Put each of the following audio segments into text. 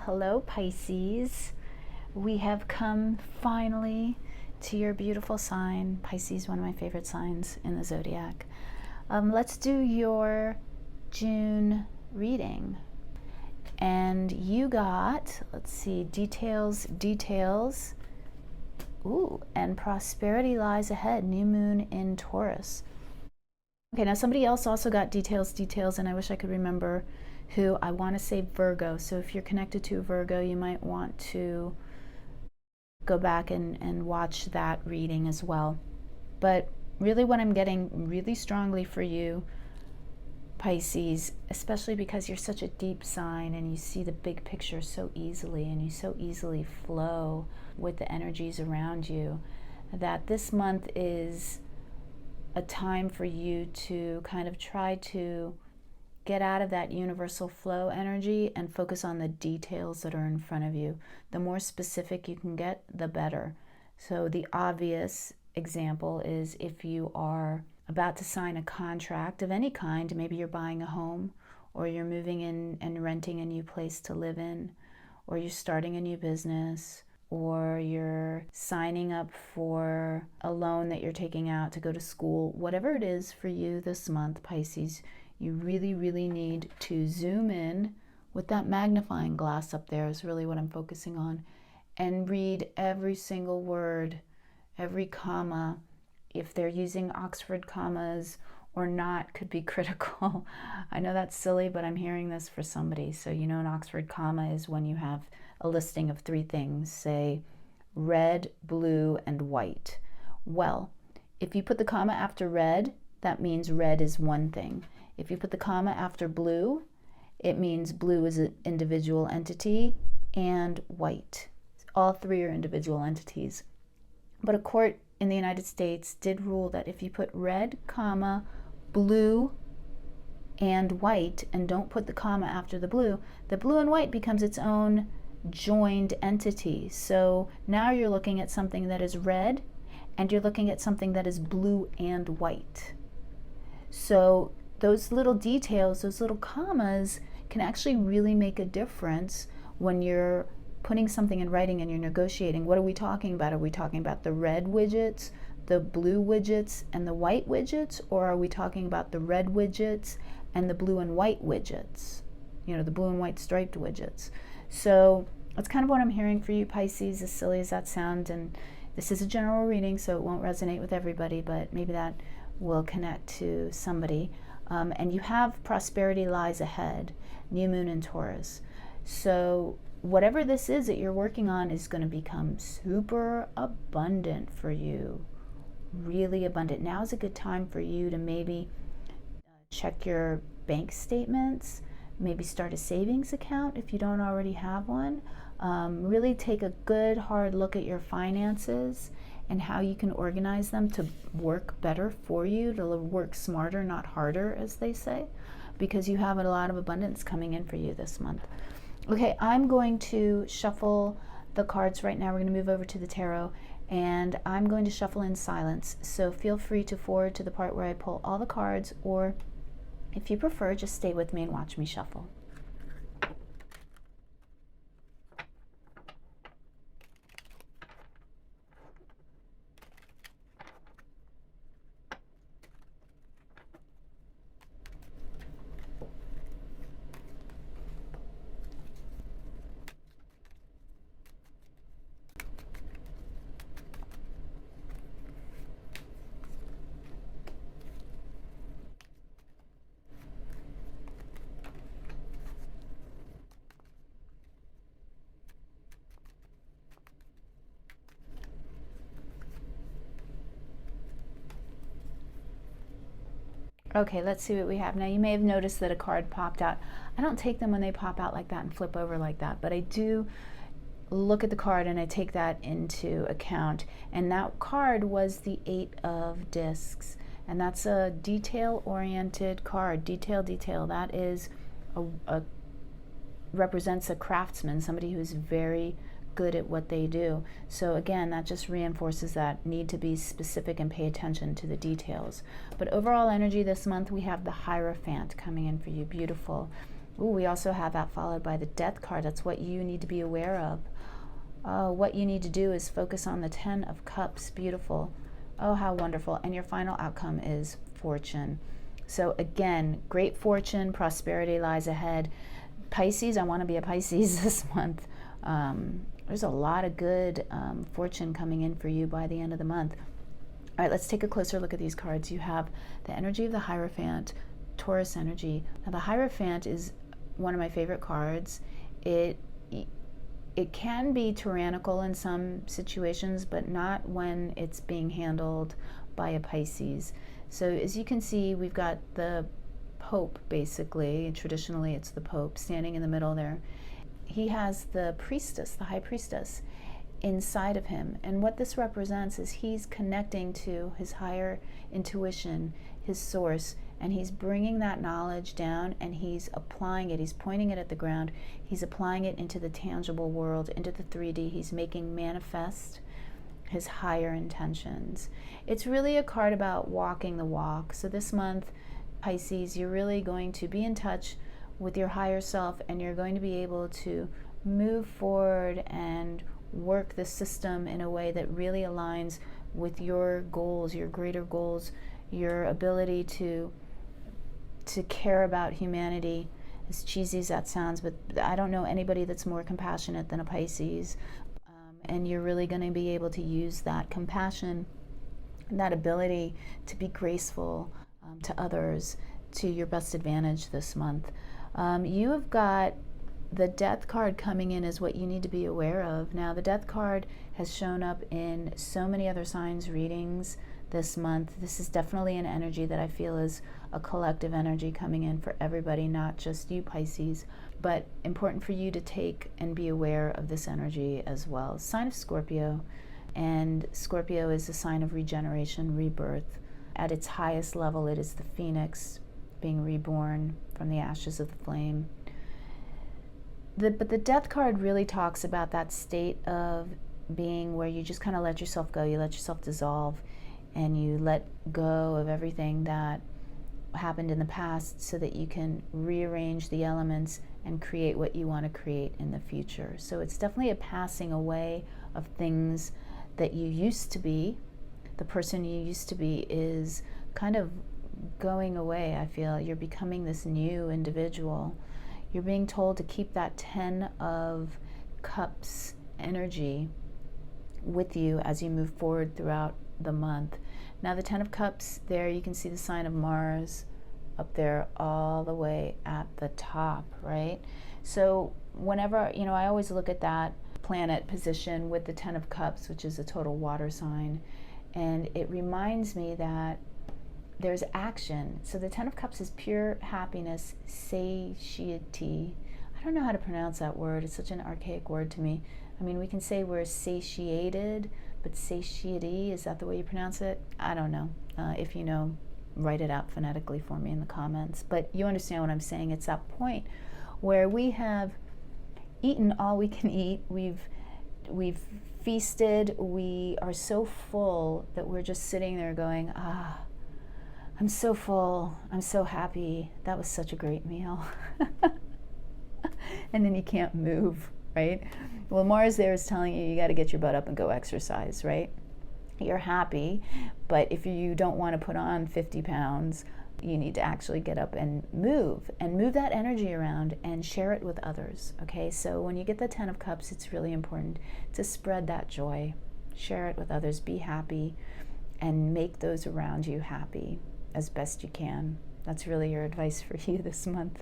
hello Pisces. We have come finally to your beautiful sign. Pisces, one of my favorite signs in the zodiac. Let's do your June reading. And you got, let's see, details. Ooh, and prosperity lies ahead, new moon in Taurus. Okay, now somebody else also got details, and I wish I could remember who. I want to say Virgo. So if you're connected to Virgo, you might want to go back and watch that reading as well. But really what I'm getting really strongly for you, Pisces, especially because you're such a deep sign and you see the big picture so easily and you so easily flow with the energies around you, that this month is a time for you to kind of try to get out of that universal flow energy and focus on the details that are in front of you. The more specific you can get, the better. So the obvious example is if you are about to sign a contract of any kind, maybe you're buying a home, or you're moving in and renting a new place to live in, or you're starting a new business, or you're signing up for a loan that you're taking out to go to school. Whatever it is for you this month, Pisces, you really, really need to zoom in with that magnifying glass up there is really what I'm focusing on, and read every single word, every comma. If they're using Oxford commas or not could be critical. I know that's silly, but I'm hearing this for somebody. So you know an Oxford comma is when you have a listing of three things, say red, blue, and white. Well, if you put the comma after red, that means red is one thing. If you put the comma after blue, it means blue is an individual entity, and white. All three are individual entities. But a court in the United States did rule that if you put red, comma, blue, and white, and don't put the comma after the blue and white becomes its own joined entity. So now you're looking at something that is red, and you're looking at something that is blue and white. So those little details, those little commas can actually really make a difference when you're putting something in writing and you're negotiating. What are we talking about? Are we talking about the red widgets, the blue widgets, and the white widgets? Or are we talking about the red widgets and the blue and white widgets? You know, the blue and white striped widgets. So that's kind of what I'm hearing for you, Pisces, as silly as that sounds. And this is a general reading, so it won't resonate with everybody, but maybe that will connect to somebody. And you have prosperity lies ahead, new moon in Taurus. So whatever this is that you're working on is going to become super abundant for you, really abundant. Now is a good time for you to maybe check your bank statements, maybe start a savings account if you don't already have one. Really take a good hard look at your finances and how you can organize them to work better for you, to work smarter, not harder, as they say, because you have a lot of abundance coming in for you this month. Okay, I'm going to shuffle the cards right now. We're going to move over to the tarot, and I'm going to shuffle in silence. So feel free to forward to the part where I pull all the cards, or if you prefer, just stay with me and watch me shuffle. Okay, let's see what we have. Now, you may have noticed that a card popped out. I don't take them when they pop out like that and flip over like that, but I do look at the card and I take that into account. And that card was the 8 of Discs. And that's a detail-oriented card. Detail. That is represents a craftsman, somebody who's very good at what they do. So again, that just reinforces that need to be specific and pay attention to the details. But overall energy this month, we have the Hierophant coming in for you. Beautiful. Ooh, we also have that followed by the Death card. That's what you need to be aware of. What you need to do is focus on the 10 of Cups. Beautiful. Oh, how wonderful. And your final outcome is fortune. So again, great fortune, prosperity lies ahead. Pisces, I want to be a Pisces this month. There's a lot of good fortune coming in for you by the end of the month. All right, let's take a closer look at these cards. You have the energy of the Hierophant, Taurus energy. Now the Hierophant is one of my favorite cards. It can be tyrannical in some situations, but not when it's being handled by a Pisces. So as you can see, we've got the Pope, basically. Traditionally, it's the Pope standing in the middle there. He has the priestess, the high priestess, inside of him. And what this represents is he's connecting to his higher intuition, his source, and he's bringing that knowledge down and he's applying it. He's pointing it at the ground. He's applying it into the tangible world, into the 3D. He's making manifest his higher intentions. It's really a card about walking the walk. So this month, Pisces, you're really going to be in touch with your higher self, and you're going to be able to move forward and work the system in a way that really aligns with your goals, your greater goals, your ability to care about humanity. As cheesy as that sounds, but I don't know anybody that's more compassionate than a Pisces. And you're really going to be able to use that compassion and that ability to be graceful to others to your best advantage this month. You have got the Death card coming in as what you need to be aware of. Now, the Death card has shown up in so many other signs readings this month. This is definitely an energy that I feel is a collective energy coming in for everybody, not just you, Pisces, but important for you to take and be aware of this energy as well. Sign of Scorpio, and Scorpio is a sign of regeneration, rebirth. At its highest level, it is the phoenix being reborn from the ashes of the flame. But the Death card really talks about that state of being where you just kind of let yourself go, you let yourself dissolve, and you let go of everything that happened in the past so that you can rearrange the elements and create what you want to create in the future. So it's definitely a passing away of things that you used to be. The person you used to be is kind of going away, I feel. You're becoming this new individual. You're being told to keep that 10 of Cups energy with you as you move forward throughout the month. Now the 10 of Cups, there you can see the sign of Mars up there all the way at the top, right? So whenever, I always look at that planet position with the 10 of Cups, which is a total water sign, and it reminds me that there's action. So the 10 of Cups is pure happiness, satiety. I don't know how to pronounce that word. It's such an archaic word to me. I mean, we can say we're satiated, but satiety, is that the way you pronounce it? I don't know. If you know, write it out phonetically for me in the comments. But you understand what I'm saying. It's that point where we have eaten all we can eat. We've feasted. We are so full that we're just sitting there going, I'm so full. I'm so happy. That was such a great meal. And then you can't move, right? Well, Mars there is telling you got to get your butt up and go exercise, right? You're happy, but if you don't want to put on 50 pounds, you need to actually get up and move that energy around and share it with others, okay? So when you get the 10 of Cups, it's really important to spread that joy, share it with others, be happy, and make those around you happy as best you can. That's really your advice for you this month,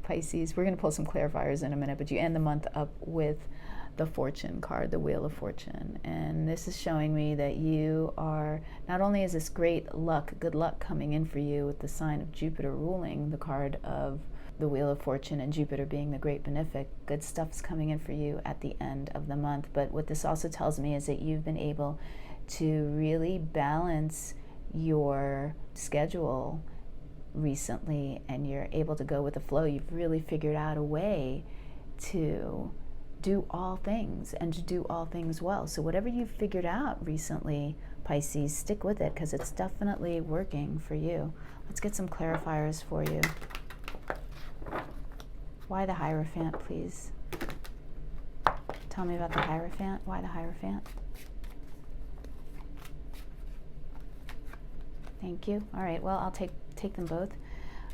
Pisces. We're going to pull some clarifiers in a minute, but you end the month up with the Fortune card, the Wheel of Fortune. And this is showing me that you are, not only is this great luck, good luck coming in for you with the sign of Jupiter ruling the card of the Wheel of Fortune and Jupiter being the great benefic, good stuff's coming in for you at the end of the month. But what this also tells me is that you've been able to really balance your schedule recently, and you're able to go with the flow. You've really figured out a way to do all things and to do all things well. So whatever you've figured out recently, Pisces, stick with it because it's definitely working for you. Let's get some clarifiers for you. Why the Hierophant, please? Tell me about the Hierophant. Why the Hierophant? Thank you. All right, well, I'll take them both.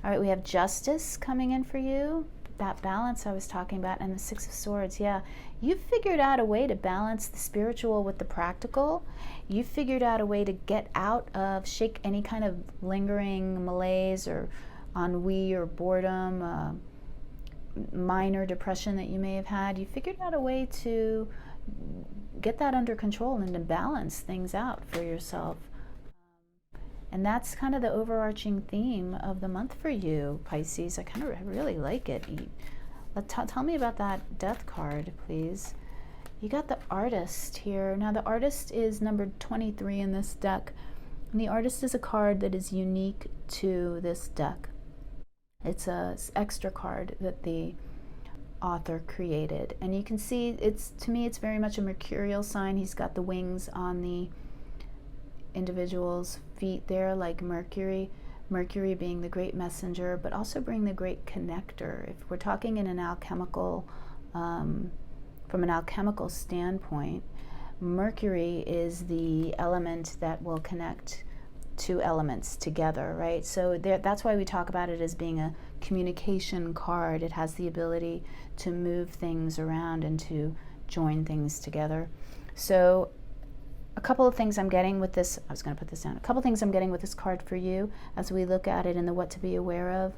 All right, we have Justice coming in for you. That balance I was talking about, and the Six of Swords. Yeah, you've figured out a way to balance the spiritual with the practical. You've figured out a way to get out of, shake any kind of lingering malaise or ennui or boredom, minor depression that you may have had. You figured out a way to get that under control and to balance things out for yourself. And that's kind of the overarching theme of the month for you, Pisces. I kind of really like it. Tell me about that Death card, please. You got the Artist here. Now, the Artist is numbered 23 in this deck. And the Artist is a card that is unique to this deck. It's an extra card that the author created. And you can see, to me, it's very much a mercurial sign. He's got the wings on the individual's feet there, like Mercury being the great messenger, but also being the great connector. If we're talking in an alchemical, from an alchemical standpoint, Mercury is the element that will connect two elements together, right? So that's why we talk about it as being a communication card. It has the ability to move things around and to join things together. So a couple of things I'm getting with this, I was going to put this down, a couple of things I'm getting with this card for you as we look at it in the what to be aware of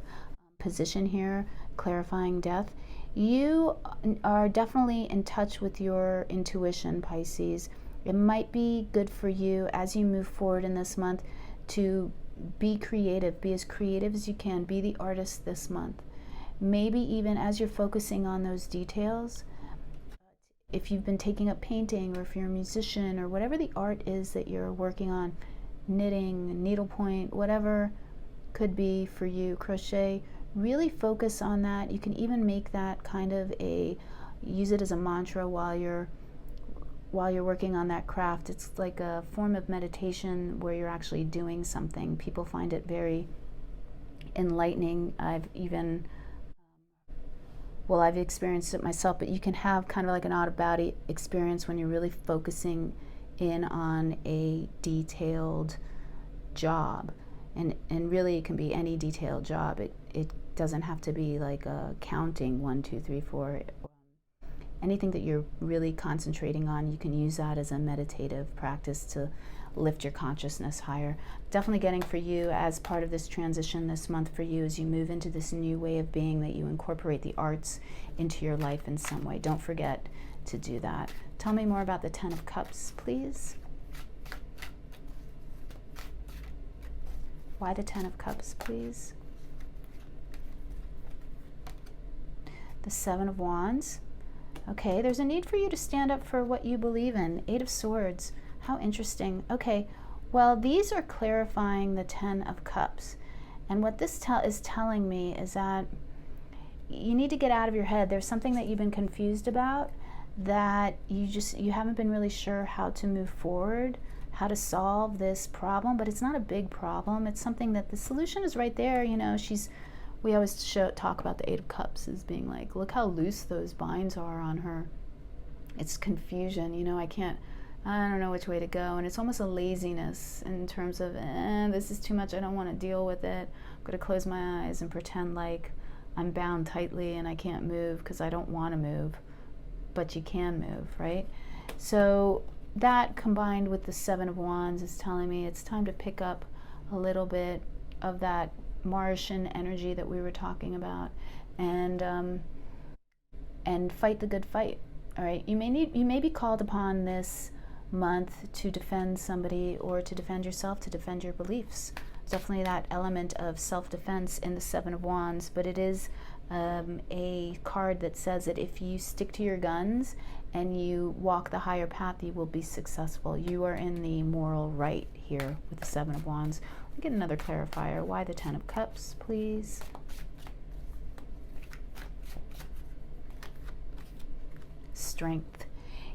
position here, clarifying death. You are definitely in touch with your intuition, Pisces. It might be good for you as you move forward in this month to be creative, be as creative as you can, be the artist this month. Maybe even as you're focusing on those details, if you've been taking up painting, or if you're a musician, or whatever the art is that you're working on, knitting, needlepoint, whatever could be for you, crochet, really focus on that. You can even make that kind of use it as a mantra while you're working on that craft. It's like a form of meditation where you're actually doing something. People find it very enlightening. I've experienced it myself, but you can have kind of like an out-of-body experience when you're really focusing in on a detailed job. And really it can be any detailed job. It doesn't have to be like counting 1, 2, 3, 4. Anything that you're really concentrating on, you can use that as a meditative practice to lift your consciousness higher. Definitely getting for you as part of this transition this month for you as you move into this new way of being, that you incorporate the arts into your life in some way. Don't forget to do that. Tell me more about the Ten of Cups, please. Why the Ten of Cups, please? The Seven of Wands. Okay, there's a need for you to stand up for what you believe in. Eight of Swords. How interesting. Okay, well, these are clarifying the Ten of Cups. And what this is telling me is that you need to get out of your head. There's something that you've been confused about, that you haven't been really sure how to move forward, how to solve this problem, but it's not a big problem. It's something that the solution is right there. You know, we always talk about the Eight of Cups as being like, look how loose those binds are on her. It's confusion, you know, I don't know which way to go. And it's almost a laziness in terms of, this is too much, I don't want to deal with it. I'm going to close my eyes and pretend like I'm bound tightly and I can't move because I don't want to move. But you can move, right? So that combined with the Seven of Wands is telling me it's time to pick up a little bit of that Martian energy that we were talking about, and fight the good fight. All right, you may be called upon this month to defend somebody, or to defend yourself, to defend your beliefs. Definitely that element of self-defense in the Seven of Wands, but it is a card that says that if you stick to your guns and you walk the higher path, you will be successful. You are in the moral right here with the Seven of Wands. We'll get another clarifier. Why the Ten of Cups, please? Strength.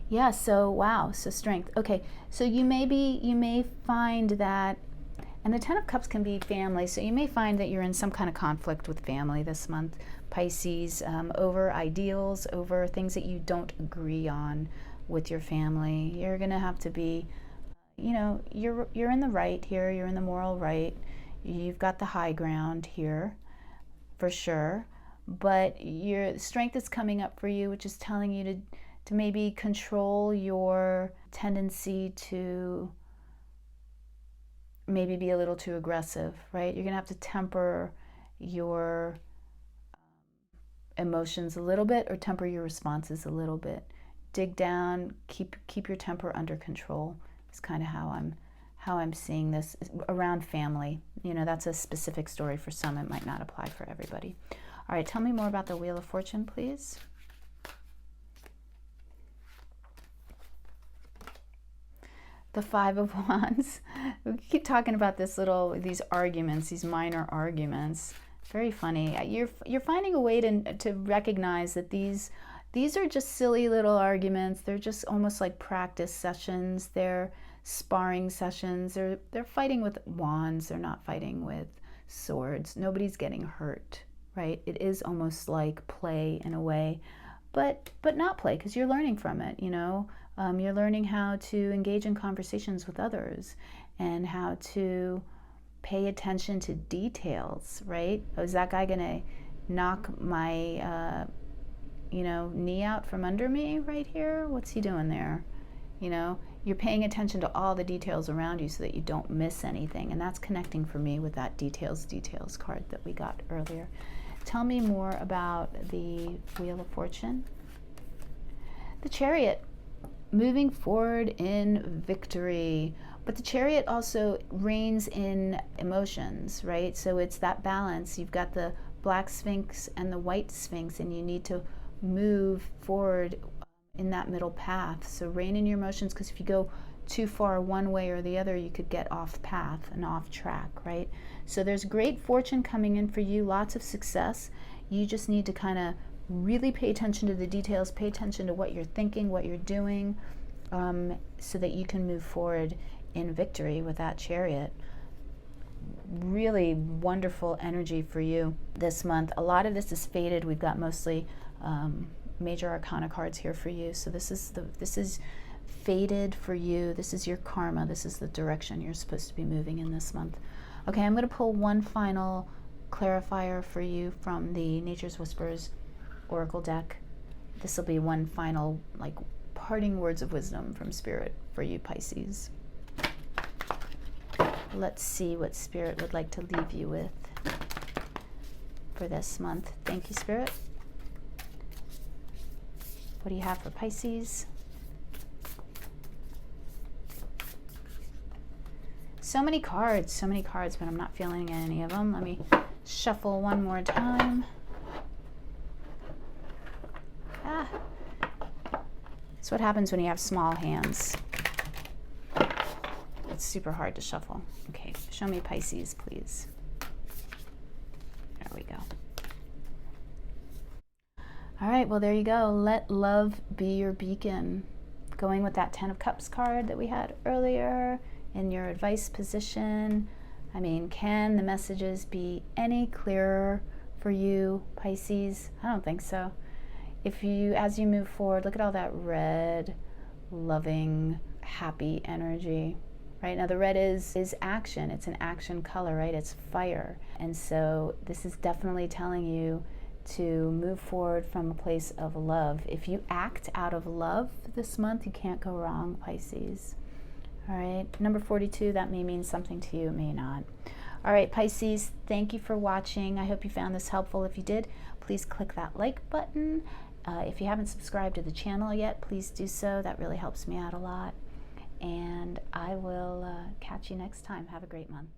Yeah, so wow, so strength. Okay, so you may find that, and the Ten of Cups can be family, so you may find that you're in some kind of conflict with family this month, Pisces, over ideals, over things that you don't agree on with your family. You're going to have to be, you know, you're in the right here, you're in the moral right. You've got the high ground here, for sure. But your strength is coming up for you, which is telling you to maybe control your tendency to maybe be a little too aggressive, right? You're gonna have to temper your emotions a little bit, or temper your responses a little bit. Dig down, keep your temper under control. Is kind of how I'm seeing this around family. You know, that's a specific story for some. It might not apply for everybody. All right, tell me more about the Wheel of Fortune, please. The Five of Wands. We keep talking about these arguments, these minor arguments. Very funny. You're finding a way to recognize that these are just silly little arguments. They're just almost like practice sessions. They're sparring sessions. They're fighting with wands. They're not fighting with swords. Nobody's getting hurt, right? It is almost like play in a way, but not play, because you're learning from it, you know. You're learning how to engage in conversations with others and how to pay attention to details, right? Oh, is that guy gonna knock my knee out from under me right here? What's he doing there? You know, you're paying attention to all the details around you so that you don't miss anything. And that's connecting for me with that details card that we got earlier. Tell me more about the Wheel of Fortune. The Chariot, moving forward in victory. But the Chariot also reigns in emotions, right? So it's that balance. You've got the Black Sphinx and the White Sphinx, and you need to move forward in that middle path. So rein in your emotions, because if you go too far one way or the other, you could get off path and off track, right? So there's great fortune coming in for you, lots of success. You just need to kind of really pay attention to the details, pay attention to what you're thinking, what you're doing, so that you can move forward in victory with that Chariot. Really wonderful energy for you this month. A lot of this is faded. We've got mostly major arcana cards here for you. So this is faded for you. This is your karma. This is the direction you're supposed to be moving in this month. Okay, I'm going to pull one final clarifier for you from the Nature's Whispers Oracle deck. This will be one final, like, parting words of wisdom from Spirit for you, Pisces. Let's see what Spirit would like to leave you with for this month. Thank you, Spirit. What do you have for Pisces? So many cards, but I'm not feeling any of them. Let me shuffle one more time. That's what happens when you have small hands. It's super hard to shuffle. Okay, show me Pisces, please. There we go. All right, well, there you go. Let love be your beacon. Going with that 10 of Cups card that we had earlier in your advice position. I mean, can the messages be any clearer for you, Pisces? I don't think so. If you, as you move forward, look at all that red, loving, happy energy. Right now, the red is action. It's an action color, right? It's fire. And so this is definitely telling you to move forward from a place of love. If you act out of love this month, you can't go wrong, Pisces. All right, number 42, that may mean something to you, it may not. All right, Pisces, thank you for watching. I hope you found this helpful. If you did, please click that like button. If you haven't subscribed to the channel yet, please do so. That really helps me out a lot. And I will catch you next time. Have a great month.